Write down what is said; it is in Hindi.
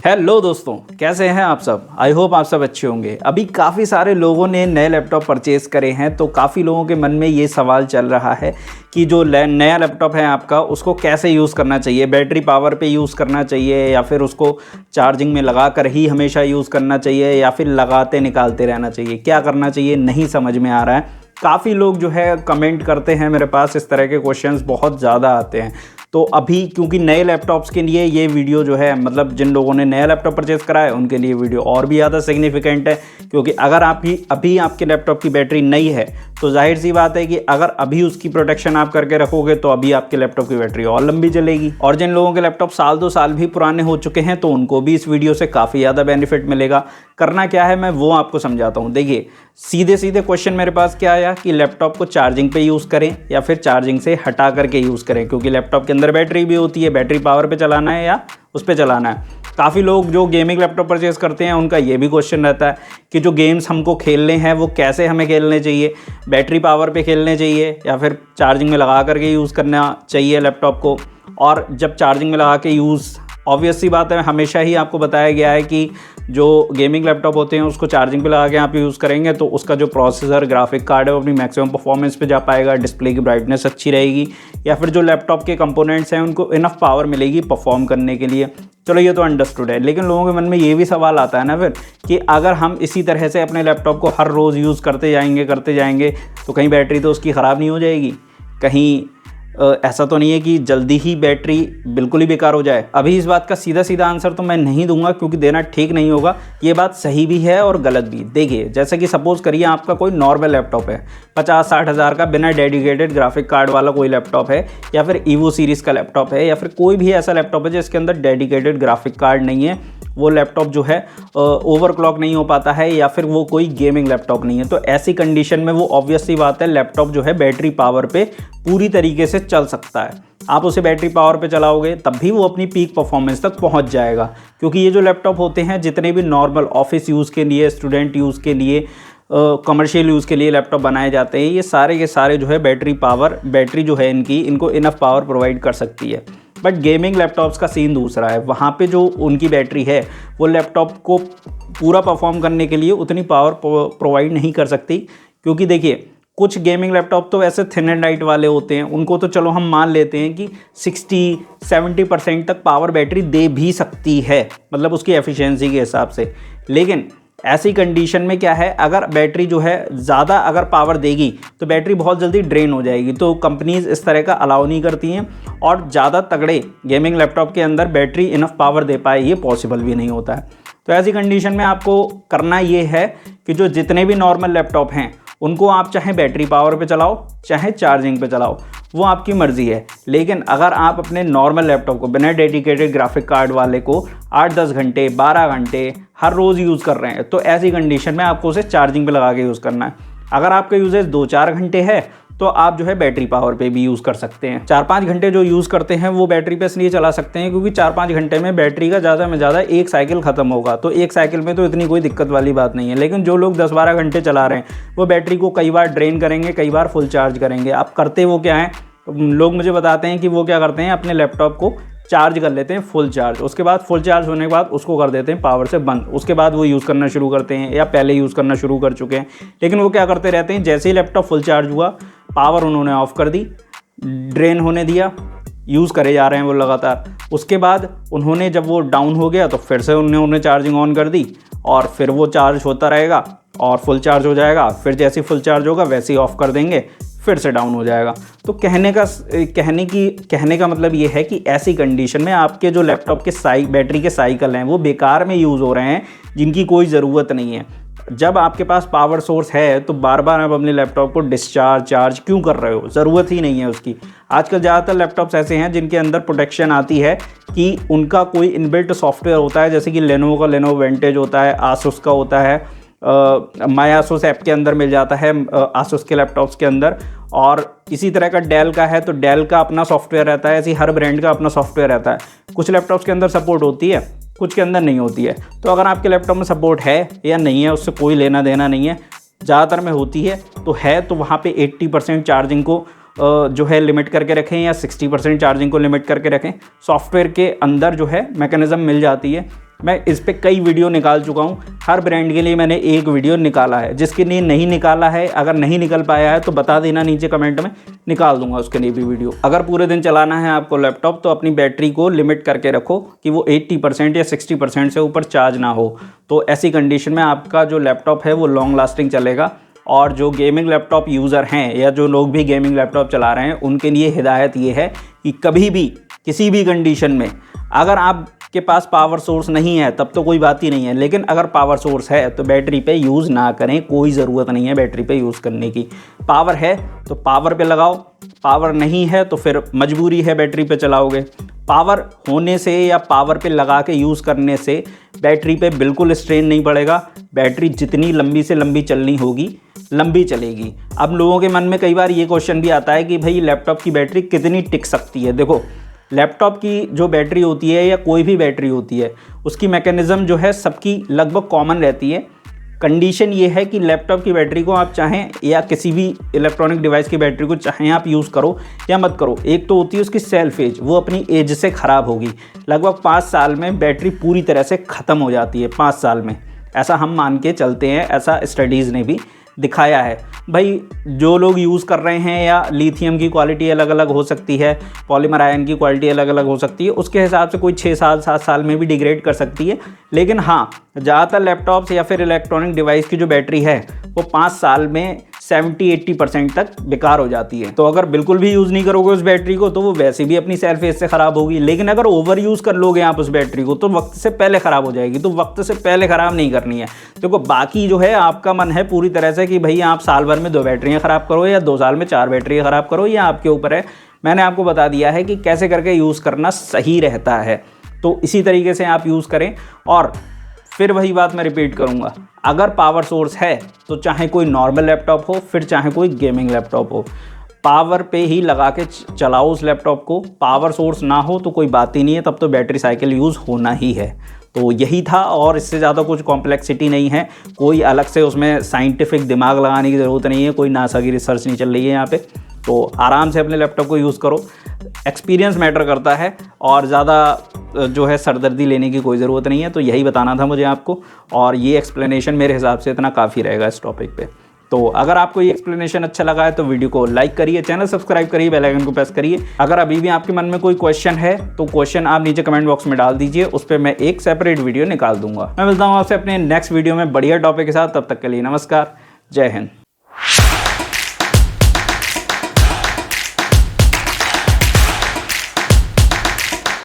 हेलो दोस्तों, कैसे हैं आप सब। आई होप आप सब अच्छे होंगे। अभी काफ़ी सारे लोगों ने नए लैपटॉप परचेज़ करे हैं, तो काफ़ी लोगों के मन में ये सवाल चल रहा है कि जो नया लैपटॉप है आपका, उसको कैसे यूज़ करना चाहिए। बैटरी पावर पे यूज़ करना चाहिए या फिर उसको चार्जिंग में लगा कर ही हमेशा यूज़ करना चाहिए या फिर लगाते निकालते रहना चाहिए, क्या करना चाहिए नहीं समझ में आ रहा है। काफ़ी लोग जो है कमेंट करते हैं, मेरे पास इस तरह के क्वेश्चंस बहुत ज़्यादा आते हैं। तो अभी क्योंकि नए लैपटॉप्स के लिए ये वीडियो जो है, मतलब जिन लोगों ने नया लैपटॉप परचेज़ करा है उनके लिए वीडियो और भी ज़्यादा सिग्निफिकेंट है। क्योंकि अगर अभी आपके लैपटॉप की बैटरी नई है तो जाहिर सी बात है कि अगर अभी उसकी प्रोटेक्शन आप करके रखोगे तो अभी आपके लैपटॉप की बैटरी और लंबी चलेगी। और जिन लोगों के लैपटॉप साल 2 साल भी पुराने हो चुके हैं तो उनको भी इस वीडियो से काफ़ी ज़्यादा बेनिफिट मिलेगा। करना क्या है मैं वो आपको समझाता हूँ। देखिए, सीधे सीधे क्वेश्चन मेरे पास क्या आया कि लैपटॉप को चार्जिंग पे यूज़ करें या फिर चार्जिंग से हटा करके यूज़ करें, क्योंकि लैपटॉप के अंदर बैटरी भी होती है, बैटरी पावर पे चलाना है या उस पे चलाना है। काफ़ी लोग जो गेमिंग लैपटॉप परचेज करते हैं उनका ये भी क्वेश्चन रहता है कि जो गेम्स हमको खेलने हैं वो कैसे हमें खेलने चाहिए, बैटरी पावर पे खेलने चाहिए या फिर चार्जिंग में लगा करके यूज़ करना चाहिए लैपटॉप को। और जब चार्जिंग में लगा के यूज़, ऑब्वियस सी बात है, हमेशा ही आपको बताया गया है कि जो गेमिंग लैपटॉप होते हैं उसको चार्जिंग पे लगा के आप यूज़ करेंगे तो उसका जो प्रोसेसर ग्राफिक कार्ड है वो अपनी मैक्सिमम परफॉर्मेंस पे जा पाएगा, डिस्प्ले की ब्राइटनेस अच्छी रहेगी या फिर जो लैपटॉप के कंपोनेंट्स हैं उनको इनफ पावर मिलेगी परफॉर्म करने के लिए। चलो ये तो अंडरस्टूड है, लेकिन लोगों के मन में ये भी सवाल आता है ना फिर कि अगर हम इसी तरह से अपने लैपटॉप को हर रोज़ यूज़ करते जाएंगे तो कहीं बैटरी तो उसकी ख़राब नहीं हो जाएगी, कहीं ऐसा तो नहीं है कि जल्दी ही बैटरी बिल्कुल ही बेकार हो जाए। अभी इस बात का सीधा सीधा आंसर तो मैं नहीं दूंगा क्योंकि देना ठीक नहीं होगा। ये बात सही भी है और गलत भी। देखिए, जैसे कि सपोज़ करिए आपका कोई नॉर्मल लैपटॉप है, 50-60 हज़ार का बिना डेडिकेटेड ग्राफिक कार्ड वाला कोई लैपटॉप है या फिर ईवो सीरीज़ का लैपटॉप है या फिर कोई भी ऐसा लैपटॉप है जिसके अंदर डेडिकेटेड ग्राफिक कार्ड नहीं है, वो लैपटॉप जो है ओवरक्लॉक नहीं हो पाता है या फिर वो कोई गेमिंग लैपटॉप नहीं है, तो ऐसी कंडीशन में वो ऑब्वियस सी बात है लैपटॉप जो है बैटरी पावर पे पूरी तरीके से चल सकता है। आप उसे बैटरी पावर पे चलाओगे तब भी वो अपनी पीक परफॉर्मेंस तक पहुंच जाएगा। क्योंकि ये जो लैपटॉप होते हैं, जितने भी नॉर्मल ऑफिस यूज़ के लिए, स्टूडेंट यूज़ के लिए, कमर्शियल यूज़ के लिए लैपटॉप बनाए जाते हैं, ये सारे के सारे जो है बैटरी जो है इनको इनफ पावर प्रोवाइड कर सकती है। बट गेमिंग लैपटॉप्स का सीन दूसरा है। वहाँ पे जो उनकी बैटरी है वो लैपटॉप को पूरा परफॉर्म करने के लिए उतनी पावर प्रोवाइड नहीं कर सकती। क्योंकि देखिए, कुछ गेमिंग लैपटॉप तो ऐसे थिन एंड लाइट वाले होते हैं, उनको तो चलो हम मान लेते हैं कि 60-70% तक पावर बैटरी दे भी सकती है, मतलब उसकी एफिशिएंसी के हिसाब से। लेकिन ऐसी कंडीशन में क्या है, अगर बैटरी जो है ज़्यादा अगर पावर देगी तो बैटरी बहुत जल्दी ड्रेन हो जाएगी, तो कंपनीज़ इस तरह का अलाउ नहीं करती हैं। और ज़्यादा तगड़े गेमिंग लैपटॉप के अंदर बैटरी इनफ पावर दे पाए ये पॉसिबल भी नहीं होता है। तो ऐसी कंडीशन में आपको करना ये है कि जो जितने भी नॉर्मल लैपटॉप हैं उनको आप चाहे बैटरी पावर पे चलाओ चाहे चार्जिंग पे चलाओ, वो आपकी मर्ज़ी है। लेकिन अगर आप अपने नॉर्मल लैपटॉप को बिना डेडिकेटेड ग्राफिक कार्ड वाले को 8-10 घंटे 12 घंटे हर रोज़ यूज़ कर रहे हैं तो ऐसी कंडीशन में आपको उसे चार्जिंग पे लगा के यूज़ करना है। अगर आपका यूजेज 2-4 घंटे है तो आप जो है बैटरी पावर पे भी यूज़ कर सकते हैं। 4-5 घंटे जो यूज़ करते हैं वो बैटरी पे इसलिए चला सकते हैं क्योंकि 4-5 घंटे में बैटरी का ज़्यादा में ज़्यादा एक साइकिल ख़त्म होगा, तो एक साइकिल में तो इतनी कोई दिक्कत वाली बात नहीं है। लेकिन जो लोग 10-12 घंटे चला रहे हैं वो बैटरी को कई बार ड्रेन करेंगे, कई बार फुल चार्ज करेंगे। आप करते वो क्या है, लोग मुझे बताते हैं कि वो क्या करते हैं, अपने लैपटॉप को चार्ज कर लेते हैं फुल चार्ज, उसके बाद फुल चार्ज होने के बाद उसको कर देते हैं पावर से बंद, उसके बाद वो यूज़ करना शुरू करते हैं या पहले यूज़ करना शुरू कर चुके हैं। लेकिन वो क्या करते रहते हैं, जैसे ही लैपटॉप फुल चार्ज हुआ पावर उन्होंने ऑफ़ कर दी, ड्रेन होने दिया, यूज़ करे जा रहे हैं वो लगातार। उसके बाद उन्होंने जब वो डाउन हो गया तो फिर से उन्होंने चार्जिंग ऑन कर दी और फिर वो चार्ज होता रहेगा और फुल चार्ज हो जाएगा, फिर जैसे ही फुल चार्ज होगा वैसे ही ऑफ़ कर देंगे, फिर से डाउन हो जाएगा। तो कहने का मतलब ये है कि ऐसी कंडीशन में आपके जो लैपटॉप के बैटरी के साइकिल हैं वो बेकार में यूज़ हो रहे हैं, जिनकी कोई ज़रूरत नहीं है। जब आपके पास पावर सोर्स है तो बार बार आप अपने लैपटॉप को चार्ज क्यों कर रहे हो, ज़रूरत ही नहीं है उसकी। आजकल ज़्यादातर लैपटॉप्स ऐसे हैं जिनके अंदर प्रोटेक्शन आती है कि उनका कोई इनबिल्ट सॉफ्टवेयर होता है, जैसे कि लेनोवो का लेनोवो वेंटेज होता है, आसूस का होता है, माई आसूस ऐप के अंदर मिल जाता है आसूस के लैपटॉप्स के अंदर। और इसी तरह का डेल का है तो डेल का अपना सॉफ्टवेयर रहता है, ऐसी हर ब्रांड का अपना सॉफ्टवेयर रहता है। कुछ लैपटॉप्स के अंदर सपोर्ट होती है, कुछ के अंदर नहीं होती है। तो अगर आपके लैपटॉप में सपोर्ट है या नहीं है उससे कोई लेना देना नहीं है। ज़्यादातर में होती है तो वहाँ पे 80% चार्जिंग को जो है लिमिट करके रखें या 60% चार्जिंग को लिमिट करके रखें। सॉफ्टवेयर के अंदर जो है मैकेनिज़्म मिल जाती है। मैं इस पे कई वीडियो निकाल चुका हूँ, हर ब्रांड के लिए मैंने एक वीडियो निकाला है। जिसके लिए नहीं निकाला है, अगर नहीं निकल पाया है तो बता देना नीचे कमेंट में, निकाल दूंगा उसके लिए भी वीडियो। अगर पूरे दिन चलाना है आपको लैपटॉप तो अपनी बैटरी को लिमिट करके रखो कि वो 80% या 60% से ऊपर चार्ज ना हो। तो ऐसी कंडीशन में आपका जो लैपटॉप है वो लॉन्ग लास्टिंग चलेगा। और जो गेमिंग लैपटॉप यूज़र हैं या जो लोग भी गेमिंग लैपटॉप चला रहे हैं उनके लिए हिदायत ये है कि कभी भी किसी भी कंडीशन में अगर आपके पास पावर सोर्स नहीं है तब तो कोई बात ही नहीं है, लेकिन अगर पावर सोर्स है तो बैटरी पे यूज़ ना करें। कोई ज़रूरत नहीं है बैटरी पे यूज़ करने की। पावर है तो पावर पे लगाओ, पावर नहीं है तो फिर मजबूरी है बैटरी पे चलाओगे। पावर होने से या पावर पे लगा के यूज़ करने से बैटरी पे बिल्कुल स्ट्रेन नहीं पड़ेगा। बैटरी जितनी लंबी से लंबी चलनी होगी लंबी चलेगी। अब लोगों के मन में कई बार ये क्वेश्चन भी आता है कि भाई लैपटॉप की बैटरी कितनी टिक सकती है। देखो, लैपटॉप की जो बैटरी होती है या कोई भी बैटरी होती है उसकी मैकेनिज़्म जो है सबकी लगभग कॉमन रहती है। कंडीशन ये है कि लैपटॉप की बैटरी को आप चाहें या किसी भी इलेक्ट्रॉनिक डिवाइस की बैटरी को चाहें आप यूज़ करो या मत करो, एक तो होती है उसकी सेल्फ एज, वो अपनी एज से ख़राब होगी। लगभग 5 साल में बैटरी पूरी तरह से ख़त्म हो जाती है। 5 साल में ऐसा हम मान के चलते हैं, ऐसा स्टडीज़ ने भी दिखाया है। भाई जो लोग यूज़ कर रहे हैं या लिथियम की क्वालिटी अलग अलग हो सकती है, पॉलीमर आयन की क्वालिटी अलग अलग हो सकती है, उसके हिसाब से कोई 6 साल 7 साल में भी डिग्रेड कर सकती है। लेकिन हाँ, ज़्यादातर लैपटॉप्स या फिर इलेक्ट्रॉनिक डिवाइस की जो बैटरी है वो 5 साल में 70-80% तक बेकार हो जाती है। तो अगर बिल्कुल भी यूज़ नहीं करोगे उस बैटरी को तो वो वैसे भी अपनी सेल्फ एज से ख़राब होगी। लेकिन अगर ओवर यूज़ कर लोगे आप उस बैटरी को तो वक्त से पहले ख़राब हो जाएगी। तो वक्त से पहले ख़राब नहीं करनी है। देखो, बाकी जो है आपका मन है पूरी तरह से कि भाई आप साल भर में 2 बैटरियाँ ख़राब करो या 2 साल में 4 बैटरियाँ ख़राब करो, या आपके ऊपर है। मैंने आपको बता दिया है कि कैसे करके यूज़ करना सही रहता है। तो इसी तरीके से आप यूज़ करें। और फिर वही बात मैं रिपीट करूंगा, अगर पावर सोर्स है तो चाहे कोई नॉर्मल लैपटॉप हो फिर चाहे कोई गेमिंग लैपटॉप हो, पावर पे ही लगा के चलाओ उस लैपटॉप को। पावर सोर्स ना हो तो कोई बात ही नहीं है, तब तो बैटरी साइकिल यूज़ होना ही है। तो यही था, और इससे ज़्यादा कुछ कॉम्प्लेक्सिटी नहीं है। कोई अलग से उसमें साइंटिफिक दिमाग लगाने की ज़रूरत नहीं है, कोई नासा की रिसर्च नहीं चल रही है यहाँ पे। तो आराम से अपने लैपटॉप को यूज़ करो। एक्सपीरियंस मैटर करता है और ज़्यादा जो है सरदर्दी लेने की कोई ज़रूरत नहीं है। तो यही बताना था मुझे आपको, और ये एक्सप्लेनेशन मेरे हिसाब से इतना काफ़ी रहेगा इस टॉपिक पे। तो अगर आपको ये एक्सप्लेनेशन अच्छा लगा है तो वीडियो को लाइक करिए, चैनल सब्सक्राइब करिए, बेल आइकन को प्रेस करिए। अगर अभी भी आपके मन में कोई क्वेश्चन है तो क्वेश्चन आप नीचे कमेंट बॉक्स में डाल दीजिए, उस पर मैं एक सेपरेट वीडियो निकाल दूंगा। मैं मिलता हूँ आपसे अपने नेक्स्ट वीडियो में बढ़िया टॉपिक के साथ। तब तक के लिए नमस्कार, जय हिंद।